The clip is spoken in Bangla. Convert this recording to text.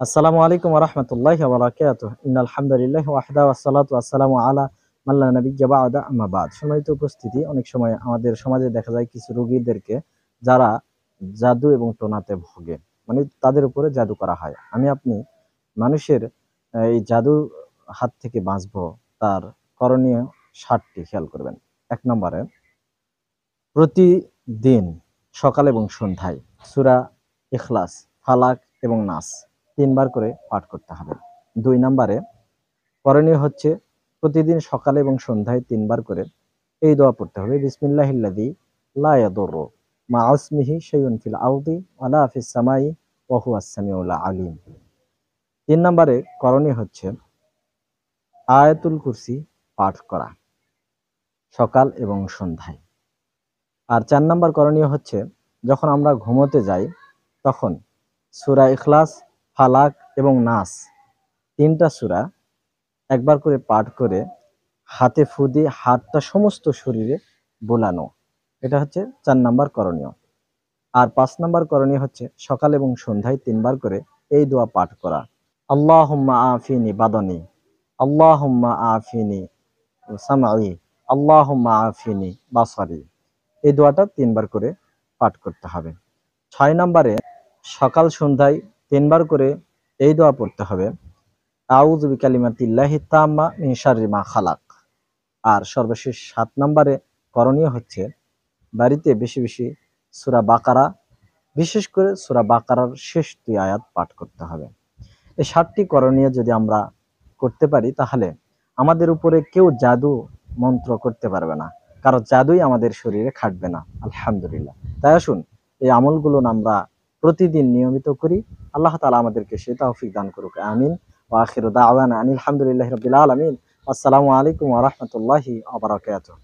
আসসালামু আলাইকুম ওয়া রাহমাতুল্লাহি ওয়া বারাকাতুহু। ইন্নাল হামদুলিল্লাহি ওয়াহদা ওয়াসসালাতু ওয়াসসালামু আলা মান লা নাবিয়্যা বা'দা আম্মা বা'দ। সম্মানিত উপস্থিতি, অনেক সময় আমাদের সমাজে দেখা যায় কিছু রোগীদেরকে যারা জাদু এবং টোনাতে ভোগে। মানে তাদের উপরে জাদু করা হয়। আপনি মানুষের এই জাদুর হাত থেকে বাঁচবো, তার করণীয় ৭ টি খেয়াল করবেন। ১ নম্বরে প্রতিদিন সকাল এবং সন্ধ্যায় সূরা ইখলাস, ফালাক এবং নাস ৩ বার করে পাঠ করতে হবে। ২ নাম্বারে করণীয় হচ্ছে প্রতিদিন সকালে এবং সন্ধ্যায় ৩ বার করে এই দোয়া পড়তে হবে। বিসমিল্লাহিল্লাযী লা ইয়াদুররু মা ইসমিহি শাইউন ফিল আরদি ওয়ালা ফিস সামাই ওয়া হুয়াস সামিউল আলিম। ৩ নাম্বারে করণীয় হচ্ছে আয়াতুল কুরসি পাঠ করা সকাল এবং সন্ধ্যায়। আর ৪ নাম্বার করণীয় হচ্ছে যখন আমরা ঘুমোতে যাই তখন সূরা ইখলাস, ফালাক এবং নাস ৩ টা সূরা একবার করে পাঠ করে হাতে ফু দিয়ে হাতটা সমস্ত শরীরে বোলানো। এটা হচ্ছে ৪ নাম্বার করণীয়। আর ৫ নাম্বার করণীয় হচ্ছে সকাল এবং সন্ধ্যায় ৩ বার করে এই দোয়া পাঠ করা। আল্লাহুম্মা আফিনি বাদানি, আল্লাহুম্মা আফিনি সামঈ, আল্লাহুম্মা আফিনি বাসারি। এই দোয়াটা ৩ বার করে পাঠ করতে হবে। ৬ নাম্বারে সকাল সন্ধ্যায় ৩ বার করে এই দোয়া পড়তে হবে। আউযু বিকালিমাতিল্লাহি তাম্মা মিন শাররি মা খালাক। আর সর্বশেষ ৭ নাম্বারে করণীয় হচ্ছে বাড়িতে বেশি বেশি সূরা বাকারা, বিশেষ করে সূরা বাকারার শেষ ২ আয়াত পাঠ করতে হবে। এই ৭ টি করণীয় যদি আমরা করতে পারি তাহলে আমাদের উপরে কেউ জাদু মন্ত্র করতে পারবে না। কারো জাদুই আমাদের শরীরে খাটবে না। আলহামদুলিল্লাহ। তাই আসুন এই আমলগুলো আমরা প্রতিদিন নিয়মিত করি। আল্লাহ তাআলা আমাদেরকে সে তৌফিক দান করুক। আমিন। ওয়া আখিরু দাওয়ানা আনিল হামদুলিল্লাহি রাব্বিল আলামিন। আসসালামু আলাইকুম ওয়া রাহমাতুল্লাহি ওয়া বারাকাতুহু।